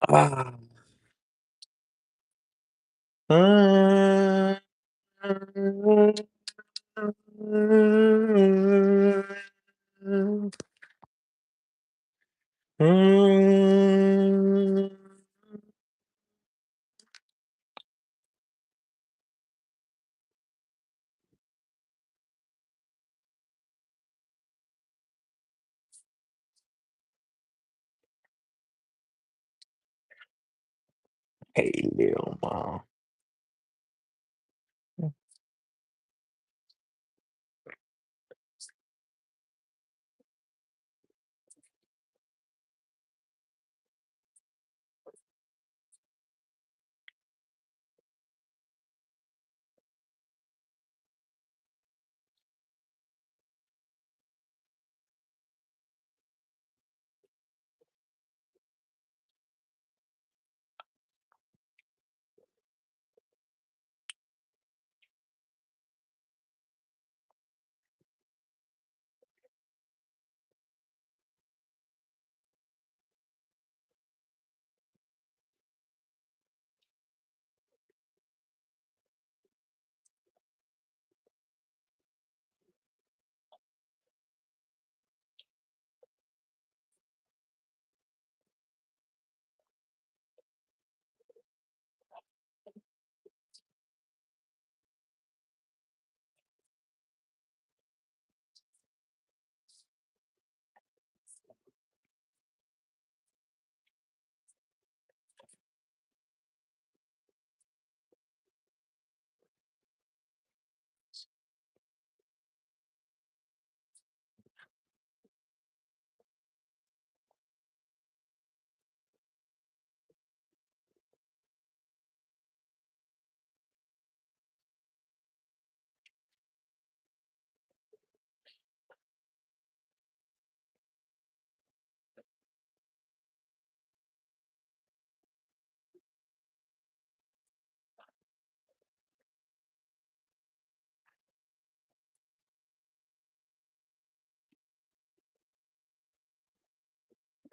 Ah. Mm, Hey, little mom.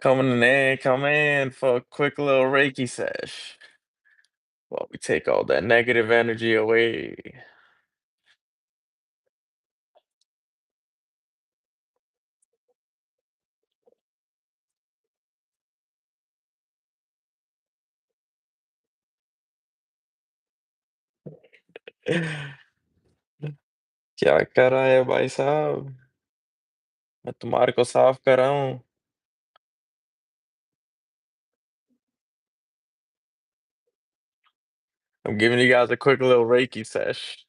Come in for a quick little Reiki sesh. While we take all that negative energy away. क्या कर रहा है भाई साहब? मैं तुम्हारे को साफ कर रहा हूँ. I'm giving you guys a quick little Reiki sesh.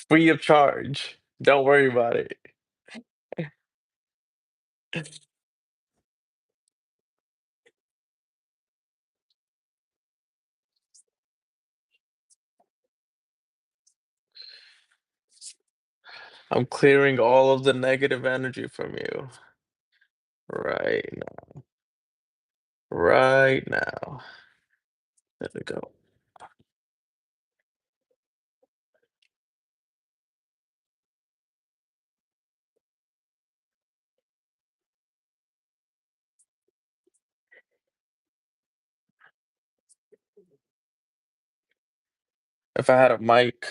Free of charge. Don't worry about it. I'm clearing all of the negative energy from you. Right now. Right now. There we go. If I had a mic,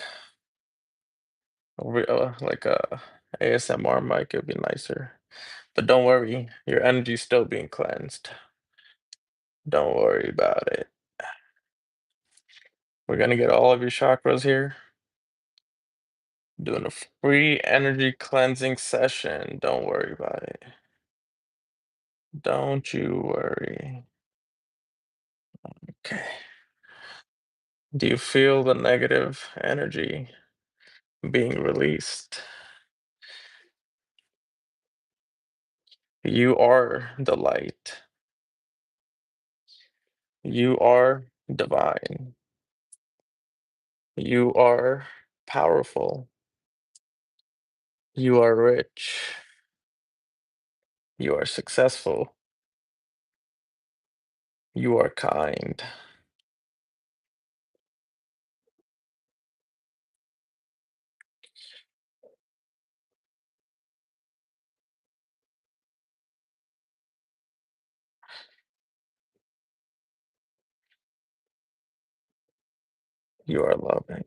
like a ASMR mic, it'd be nicer. But don't worry, your energy's still being cleansed. Don't worry about it. We're gonna get all of your chakras here. Doing a free energy cleansing session. Don't worry about it. Don't you worry. Okay. Do you feel the negative energy being released? You are the light. You are divine. You are powerful. You are rich. You are successful. You are kind. You are loving.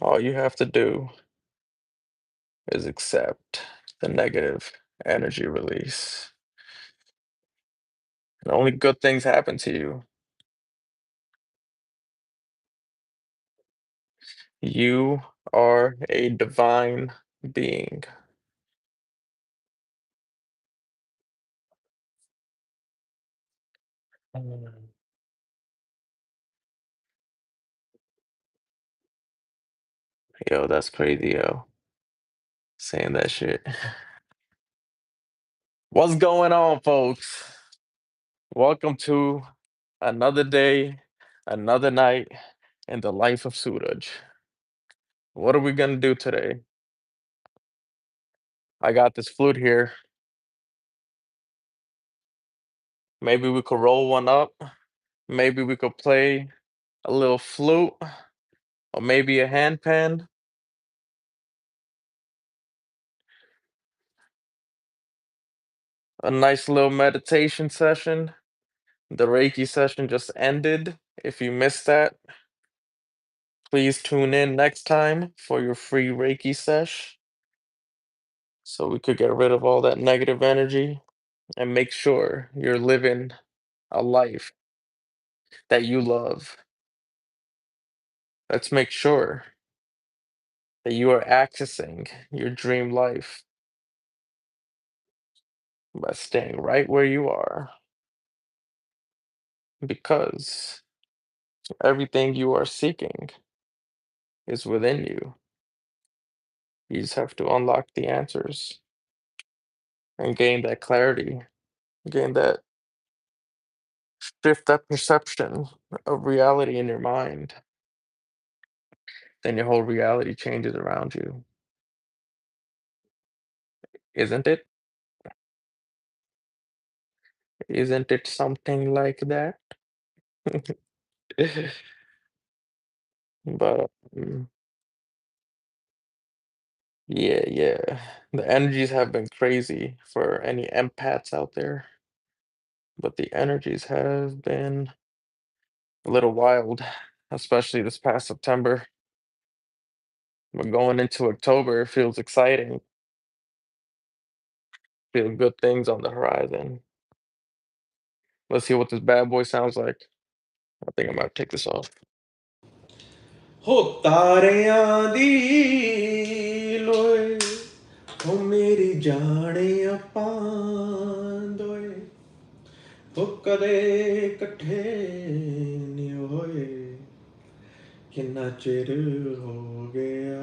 All you have to do is accept the negative energy release. And only good things happen to you. You are a divine being. Mm. Yo, that's crazy, yo. Saying that shit. What's going on, folks? Welcome to another day, another night in the life of Suraj. What are we gonna do today? I got this flute here. Maybe we could roll one up. Maybe we could play a little flute or maybe a handpan. A nice little meditation session. The Reiki session just ended. If you missed that, please tune in next time for your free Reiki sesh so we could get rid of all that negative energy and make sure you're living a life that you love. Let's make sure that you are accessing your dream life by staying right where you are because everything you are seeking is within you. You just have to unlock the answers and gain that clarity, gain that shift that perception of reality in your mind. Then your whole reality changes around you, isn't it? Isn't it something like that? But yeah, yeah. The energies have been crazy for any empaths out there, but the energies have been a little wild, especially this past September. But going into October, it feels exciting. Feel good things on the horizon. Let's see what this bad boy sounds like. I think I might take this off. ਹੋ ਤਾਰਿਆਂ ਦੀ ਲੋਏ ਹੋ ਮੇਰੀ ਜਾਣੇ ਆਪਾਂ ਦੋਏ ਹੋ ਕਦੇ ਇਕੱਠੇ ਨਹੀਂ ਹੋਏ ਕਿੰਨਾ ਚਿਰ ਹੋ ਗਿਆ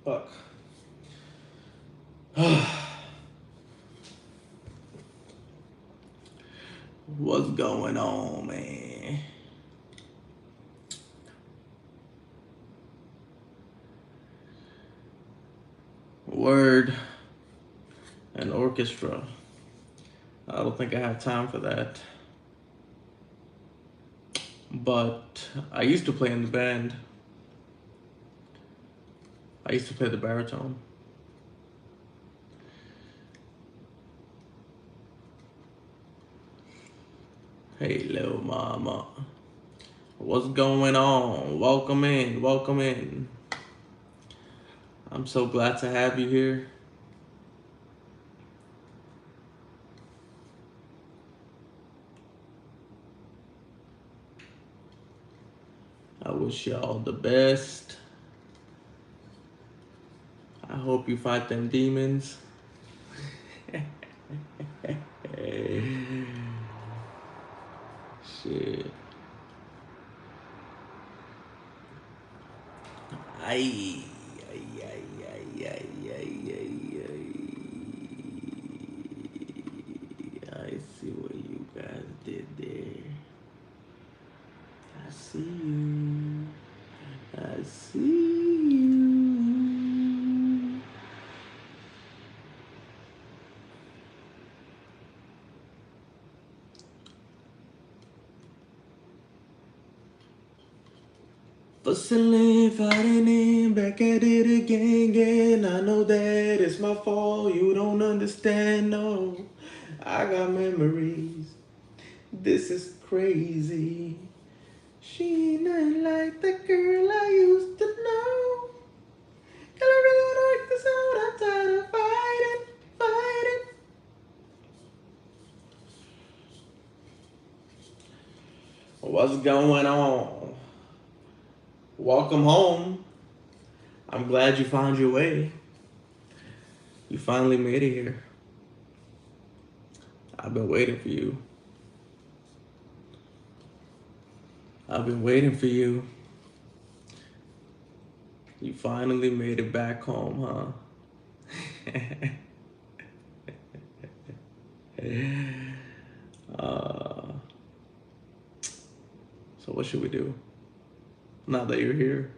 Fuck. What's going on, man? Word. An orchestra. I don't think I have time for that. But I used to play in the band. I used to play the baritone. Hey, little mama. What's going on? Welcome in. Welcome in. I'm so glad to have you here. I wish y'all the best. I hope you fight them demons. Shit. Ay, ay, ay, ay, ay, ay, ay, ay. I see what you guys did there. I see you. I see you. Fussing, fighting in, back at it again. I know that it's my fault. You don't understand, no. I got memories. This is crazy. She ain't nothing like the girl I used to know. Girl, I really wanna work this out. I'm tired of fighting, fighting. What's going on? Welcome home. I'm glad you found your way. You finally made it here. I've been waiting for you. I've been waiting for you. You finally made it back home, huh? So what should we do now that you're here?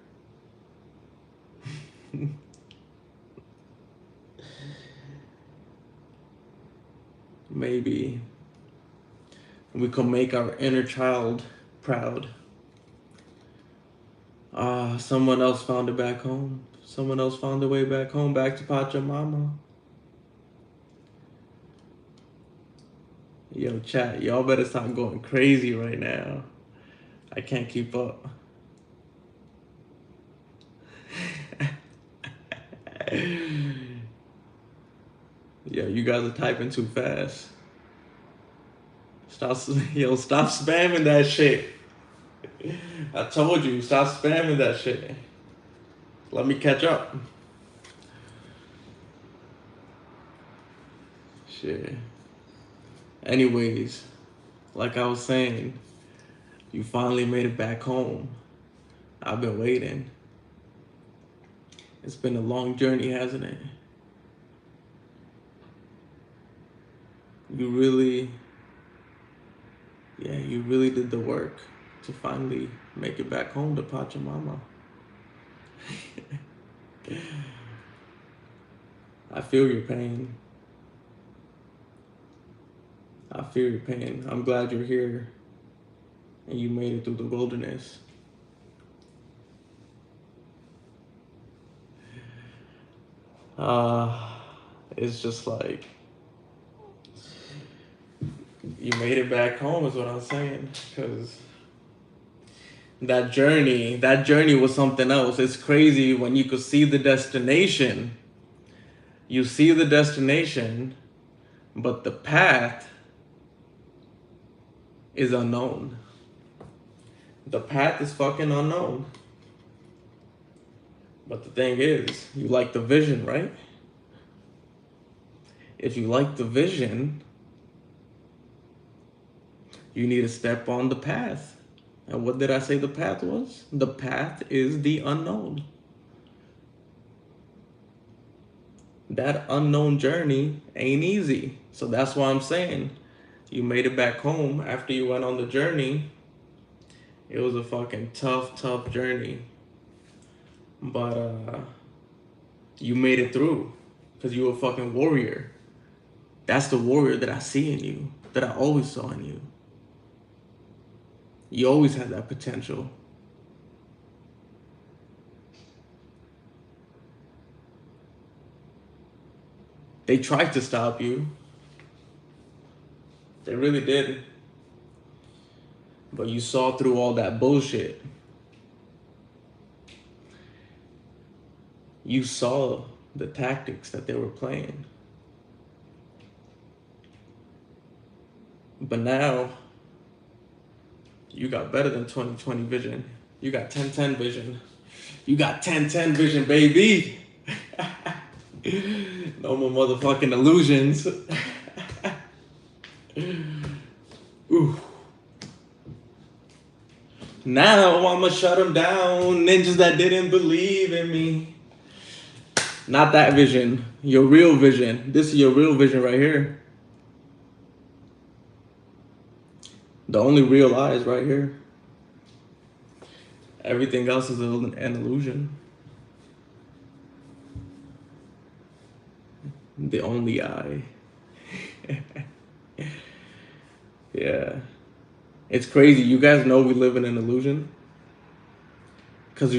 Maybe we could make our inner child proud. Someone else found it back home. Someone else found their way back home, back to Pachamama. Yo, chat, y'all better stop going crazy right now. I can't keep up. Yo, you guys are typing too fast. Stop spamming that shit. I told you, stop spamming that shit. Let me catch up. Shit. Anyways, like I was saying, you finally made it back home. I've been waiting. It's been a long journey, hasn't it? You really did the work to finally make it back home to Pachamama. I feel your pain. I feel your pain. I'm glad you're here and you made it through the wilderness. It's just like, you made it back home is what I'm saying, because that journey was something else. It's crazy when you could see the destination. You see the destination, but the path is unknown. The path is fucking unknown. But the thing is, you like the vision, right? If you like the vision, you need to step on the path. And what did I say the path was? The path is the unknown. that unknown journey ain't easy. So that's why I'm saying you made it back home after you went on the journey. It was a fucking tough journey. But you made it through because you were a fucking warrior. That's the warrior that I see in you, that I always saw in you. You always had that potential. They tried to stop you. They really did. But you saw through all that bullshit. You saw the tactics that they were playing. But now, you got better than 2020 vision. You got 1010 vision. You got 1010 vision, baby. No more motherfucking illusions. Ooh. Now I'ma shut them down. Ninjas that didn't believe in me. Not that vision. Your real vision. This is your real vision right here. The only real eye is right here. Everything else is an illusion. The only eye. Yeah. It's crazy. You guys know we live in an illusion? Because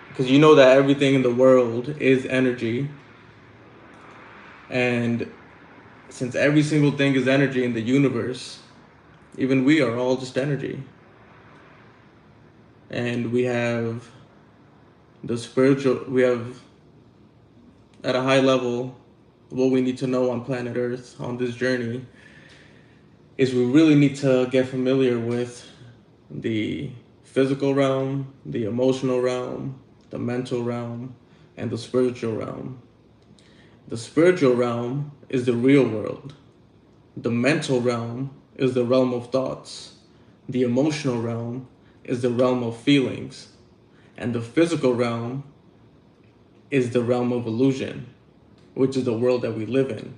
because you know that everything in the world is energy. And since every single thing is energy in the universe, even we are all just energy. And we have we have at a high level, what we need to know on planet Earth on this journey is we really need to get familiar with the physical realm, the emotional realm, the mental realm, and the spiritual realm. The spiritual realm is the real world. The mental realm is the realm of thoughts. The emotional realm is the realm of feelings. And the physical realm is the realm of illusion, which is the world that we live in.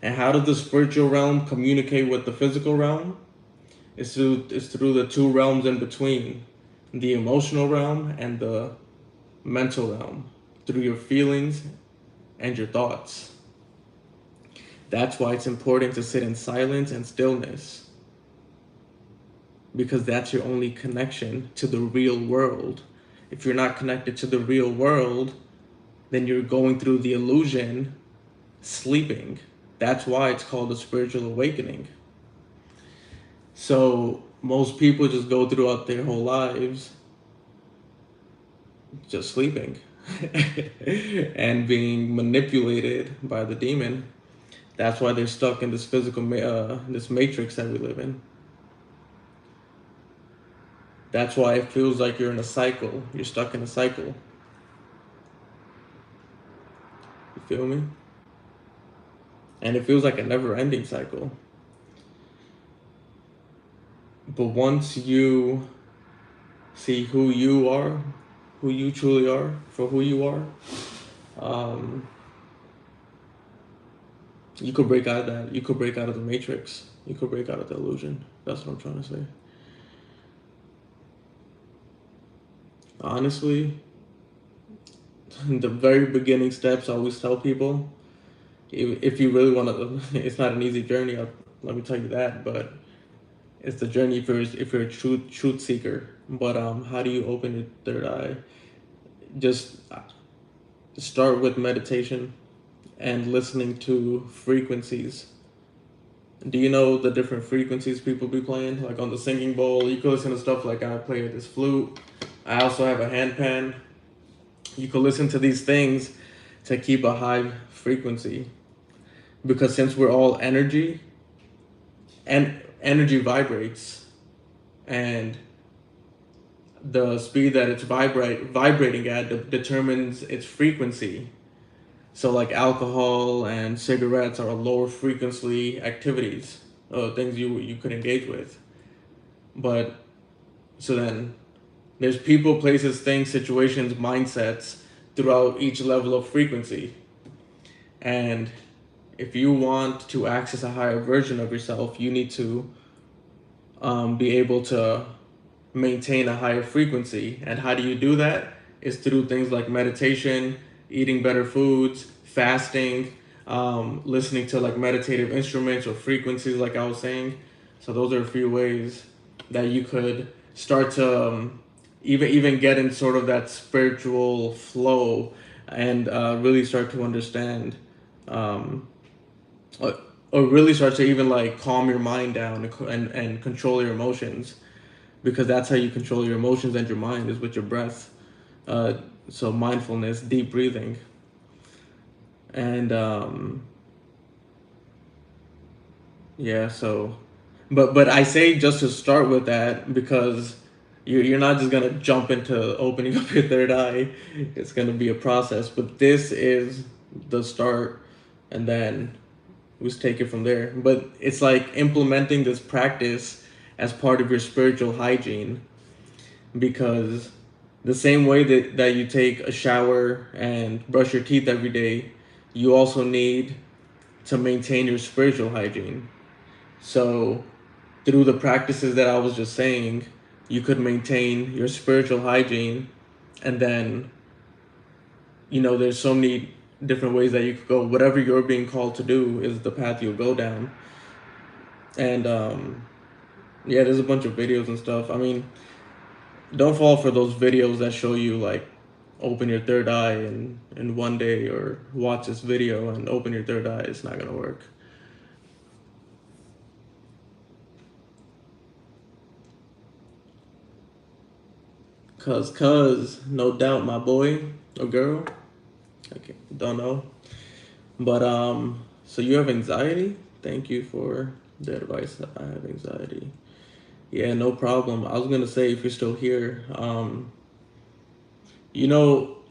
And how does the spiritual realm communicate with the physical realm? It's through the two realms in between, the emotional realm and the mental realm, through your feelings and your thoughts. That's why it's important to sit in silence and stillness, because that's your only connection to the real world. If you're not connected to the real world, then you're going through the illusion, sleeping. That's why it's called a spiritual awakening. So most people just go throughout their whole lives just sleeping and being manipulated by the demon. That's why they're stuck in this this matrix that we live in. That's why it feels like you're in a cycle. You're stuck in a cycle. You feel me? And it feels like a never-ending cycle. But once you see who you are, who you truly are, for who you are, you could break out of that. You could break out of the matrix. You could break out of the illusion. That's what I'm trying to say. Honestly, the very beginning steps I always tell people, if you really want to, it's not an easy journey, let me tell you that, but it's the journey if you're a truth seeker. But how do you open your third eye? Just start with meditation and listening to frequencies. Do you know the different frequencies people be playing? Like on the singing bowl, you can listen to stuff like I play this flute. I also have a handpan. You can listen to these things to keep a high frequency. Because since we're all energy, and energy vibrates, and the speed that it's vibrating at determines its frequency. So like alcohol and cigarettes are lower frequency activities, things you could engage with. But so then there's people, places, things, situations, mindsets throughout each level of frequency. And if you want to access a higher version of yourself, you need to be able to maintain a higher frequency. And how do you do that? Is through things like meditation, eating better foods, fasting, listening to like meditative instruments or frequencies, like I was saying. So those are a few ways that you could start to even get in sort of that spiritual flow and really start to understand um, or, or really start to even like calm your mind down and control your emotions, because that's how you control your emotions and your mind is with your breath. Uh, so mindfulness, deep breathing, and yeah. So, but I say just to start with that because you're not just gonna jump into opening up your third eye. It's gonna be a process, but this is the start, and then we just take it from there. But it's like implementing this practice as part of your spiritual hygiene, because the same way that you take a shower and brush your teeth every day, you also need to maintain your spiritual hygiene. So, through the practices that I was just saying, you could maintain your spiritual hygiene, and then, there's so many different ways that you could go. Whatever you're being called to do is the path you'll go down. And, yeah, there's a bunch of videos and stuff. I mean, don't fall for those videos that show you like open your third eye in one day, or watch this video and open your third eye. It's not gonna work. Cause no doubt, my boy or girl. Okay, don't know. But so you have anxiety? Thank you for the advice. I have anxiety. Yeah, no problem. I was gonna say, if you're still here,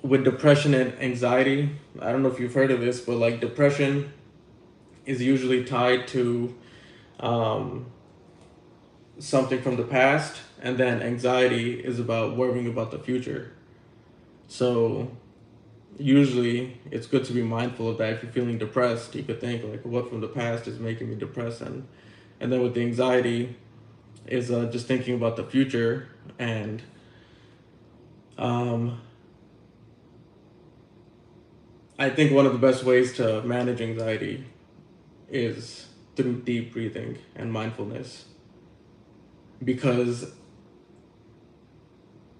with depression and anxiety, I don't know if you've heard of this, but like depression is usually tied to um, something from the past, and then anxiety is about worrying about the future. So usually it's good to be mindful of that. If you're feeling depressed, you could think like, what from the past is making me depressed, and then with the anxiety is just thinking about the future. And um, I think one of the best ways to manage anxiety is through deep breathing and mindfulness, because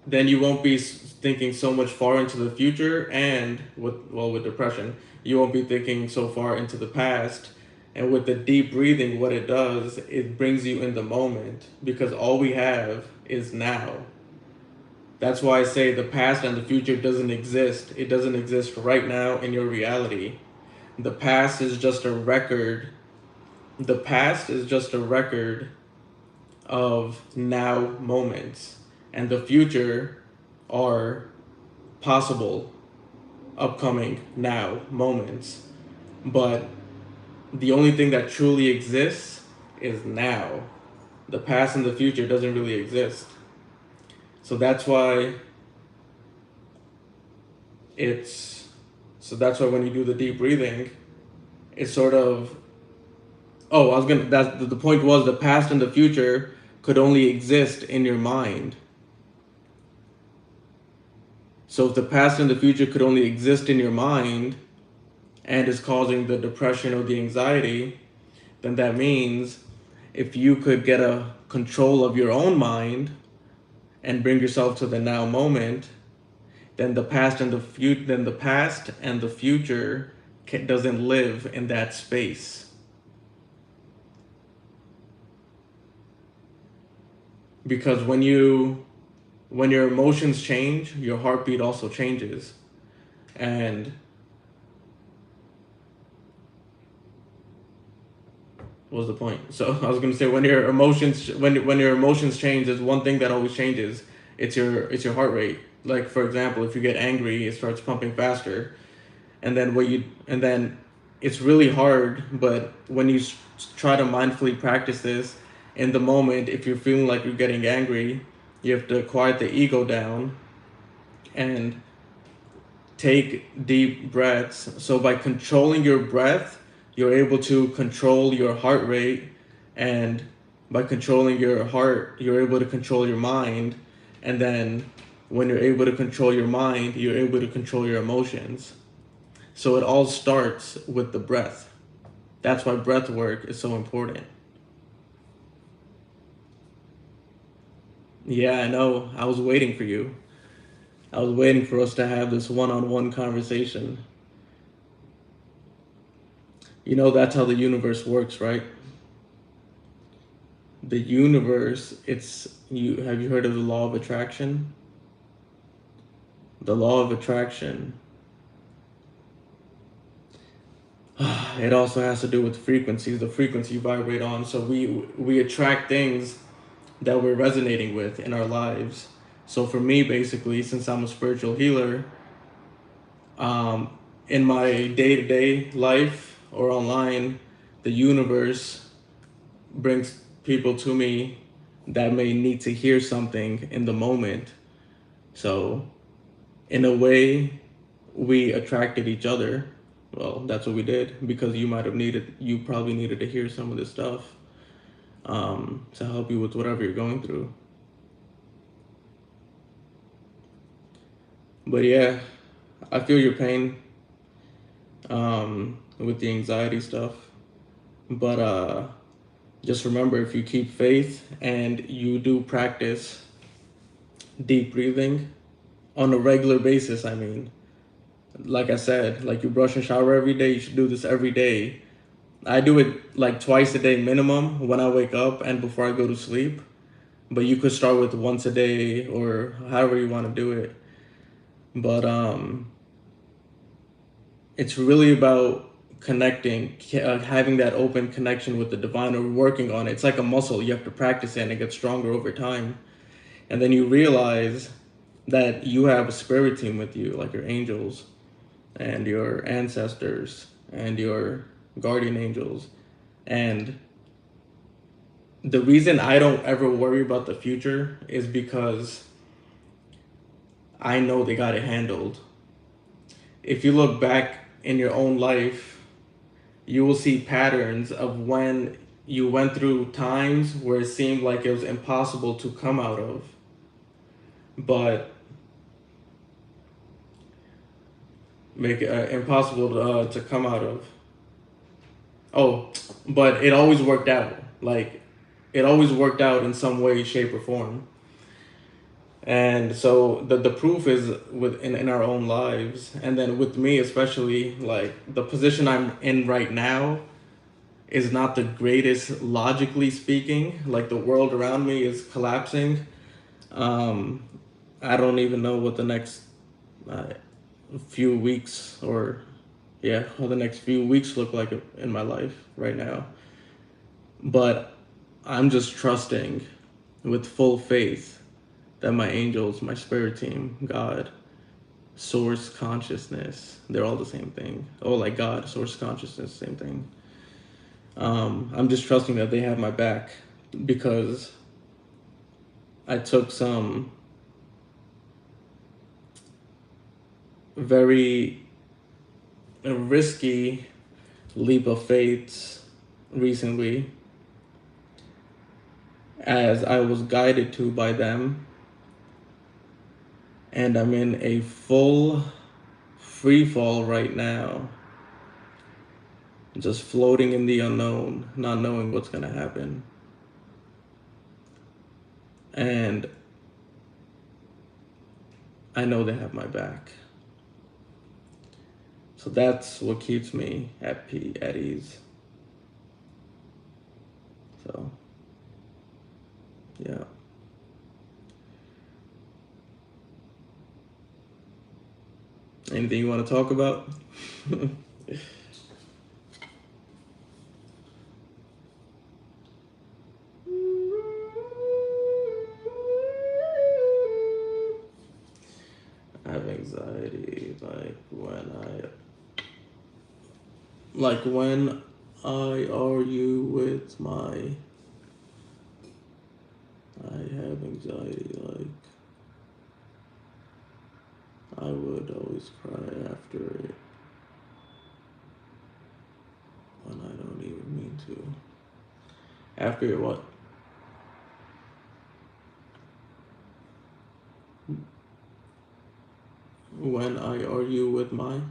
then you won't be thinking so much far into the future, and with depression you won't be thinking so far into the past. And with the deep breathing, what it does, it brings you in the moment, because all we have is now. That's why I say the past and the future doesn't exist. It doesn't exist right now in your reality. The past is just a record. The past is just a record of now moments, and the future are possible upcoming now moments. But the only thing that truly exists is now. The past and the future doesn't really exist. So that's why it's that's why when you do the deep breathing, it's sort of, oh, I was gonna, that the point was, the past and the future could only exist in your mind. So if the past and the future could only exist in your mind and is causing the depression or the anxiety, then that means if you could get a control of your own mind and bring yourself to the now moment, then the past and the future doesn't live in that space. Because when your emotions change, your heartbeat also changes. And what was the point? So I was going to say, when your emotions change, there's one thing that always changes. It's your heart rate. Like for example, if you get angry, it starts pumping faster. And then it's really hard, but when you try to mindfully practice this in the moment, if you're feeling like you're getting angry, you have to quiet the ego down and take deep breaths. So by controlling your breath, you're able to control your heart rate, and by controlling your heart, you're able to control your mind, and then when you're able to control your mind, you're able to control your emotions. So it all starts with the breath. That's why breath work is so important. Yeah, I know. I was waiting for you. I was waiting for us to have this one-on-one conversation. You know, that's how the universe works, right? The universe, it's you have you heard of the law of attraction? The law of attraction, it also has to do with frequencies, the frequency you vibrate on. So we attract things that we're resonating with in our lives. So for me, basically, since I'm a spiritual healer, um, in my day-to-day life or online, the universe brings people to me that may need to hear something in the moment. So in a way, we attracted each other. Well, that's what we did, because you probably needed to hear some of this stuff, to help you with whatever you're going through. But yeah, I feel your pain, with the anxiety stuff. But just remember, if you keep faith and you do practice deep breathing on a regular basis, I mean, like I said, like you brush and shower every day, you should do this every day. I do it like twice a day minimum, when I wake up and before I go to sleep. But you could start with once a day or however you want to do it. But it's really about connecting, having that open connection with the divine, or working on it. It's like a muscle. You have to practice it and it gets stronger over time. And then you realize that you have a spirit team with you, like your angels and your ancestors and your guardian angels. And the reason I don't ever worry about the future is because I know they got it handled. If you look back in your own life, you will see patterns of when you went through times where it seemed like it was impossible to come out of, but make it impossible to come out of. Oh, but it always worked out. Like, it always worked out in some way, shape, or form. And so the proof is in our own lives. And then with me especially, like the position I'm in right now is not the greatest logically speaking. Like the world around me is collapsing. Um, I don't even know what the next uh, few weeks, or yeah, how the next few weeks look like in my life right now. But I'm just trusting with full faith that my angels, my spirit team, God, source consciousness, they're all the same thing. Oh, like God, source consciousness, same thing. I'm just trusting that they have my back, because I took some very risky leap of faith recently, as I was guided to by them, and I'm in a full free fall right now, just floating in the unknown, not knowing what's gonna happen. And I know they have my back. So that's what keeps me at ease. So, yeah. Anything you want to talk about? I have anxiety when I argue with my I have anxiety I would always cry after it when I don't even mean to. After it what? When I argue with my.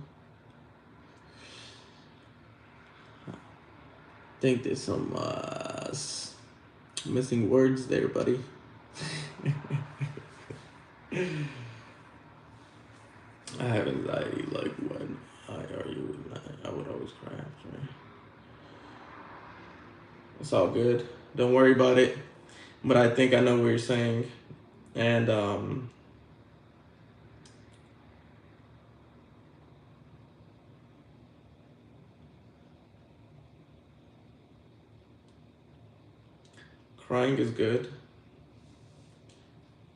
I think there's some missing words there, buddy. I have anxiety like when I argue with my. I would always cry after it. It's all good. Don't worry about it. But I think I know what you're saying. And crying is good.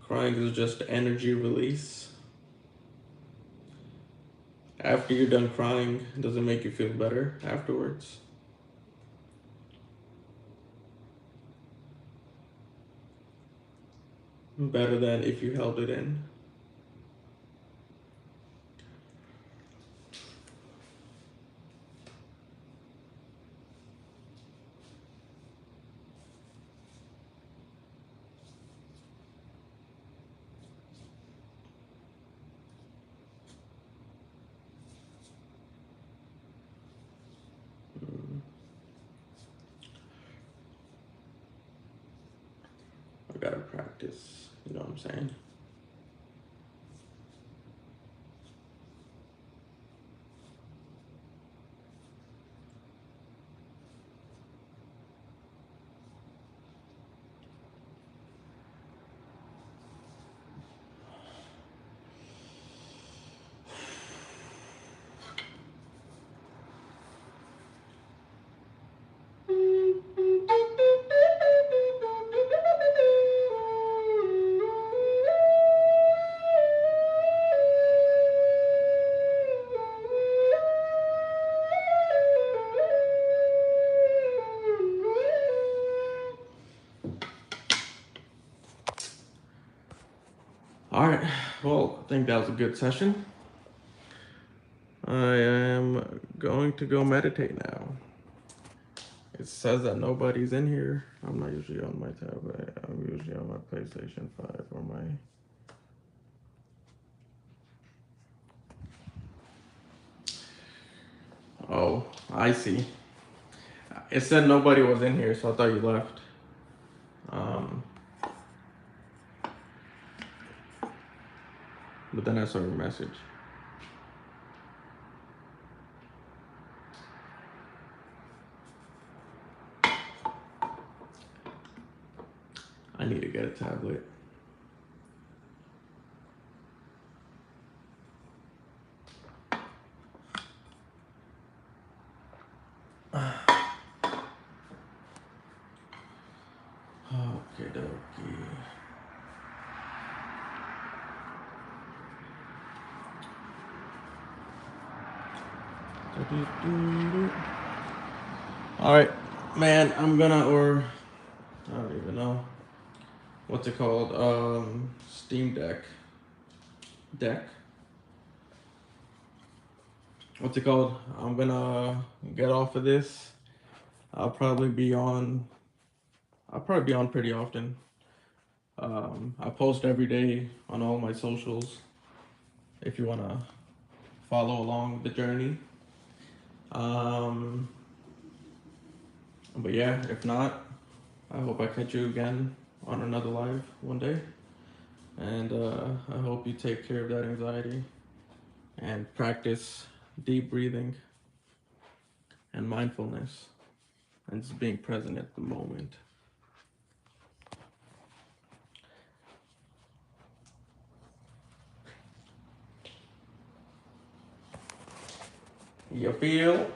Crying is just energy release. After you're done crying, does it make you feel better afterwards? Better than if you held it in. I gotta practice. You know what I'm saying? All right. Well, I think that was a good session. I am going to go meditate now. It says that nobody's in here. I'm not usually on my tab. I'm usually on my PlayStation 5 or my. Oh, I see. It said nobody was in here, so I thought you left. But then I saw your message. I need to get a tablet. Okay, dokie. All right, man. I'm gonna, or I don't even know what's it called. Steam deck. What's it called? I'm gonna get off of this. I'll probably be on. I'll probably be on pretty often. I post every day on all my socials. If you wanna follow along the journey. Um, but yeah, if not, I hope I catch you again on another live one day. And I hope you take care of that anxiety and practice deep breathing and mindfulness and just being present at the moment. You feel?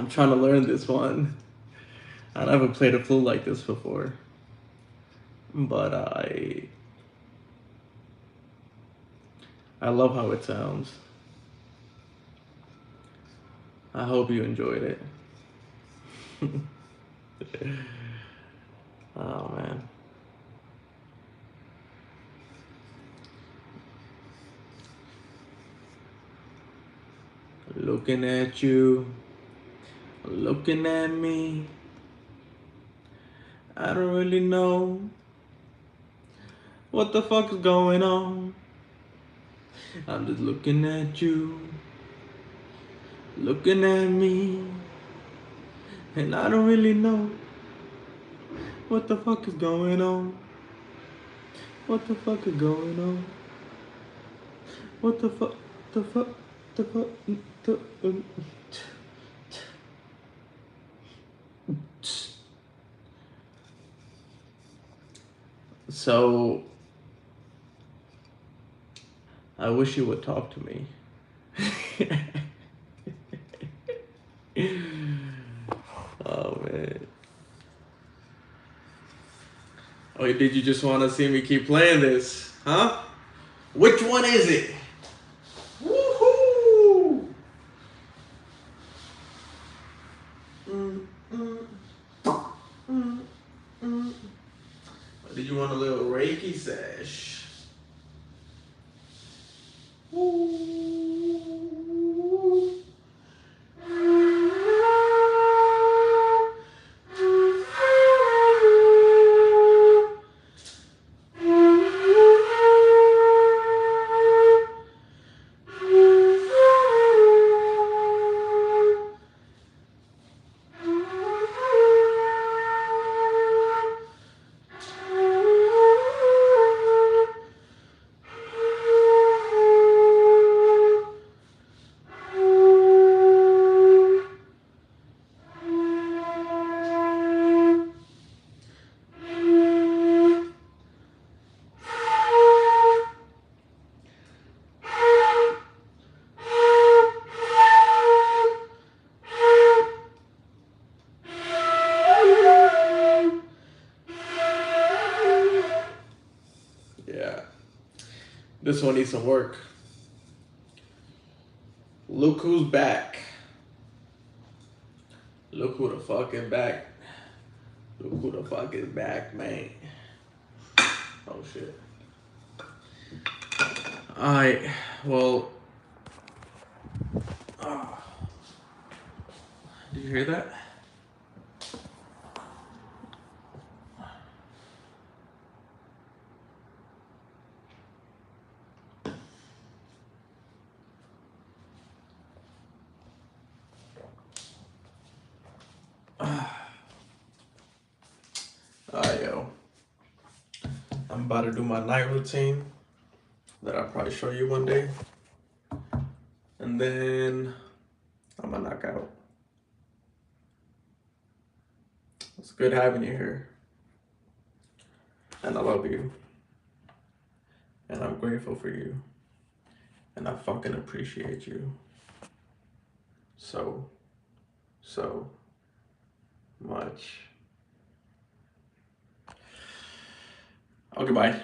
I'm trying to learn this one. I never played a flute like this before, but I love how it sounds. I hope you enjoyed it. Oh man. Looking at you, looking at me. I don't really know what the fuck is going on. I'm just looking at you, looking at me. And I don't really know what the fuck is going on. What the fuck is going on? What the fuck? The fuck? The fuck? The, So, I wish you would talk to me. Oh man. Oh, did you just want to see me keep playing this? Huh? Which one is it? Woohoo! Mm, mm, mm, mm. Did you want a little Reiki sesh? Ooh. Yeah. This one needs some work. Look who's back. Look who the fuck is back. Look who the fuck is back, man. Oh shit. Alright, well. Did you hear that? Alright, yo. I'm about to do my night routine that I'll probably show you one day. And then I'm gonna knock out. It's good having you here. And I love you. And I'm grateful for you. And I fucking appreciate you. So much. Okay, bye.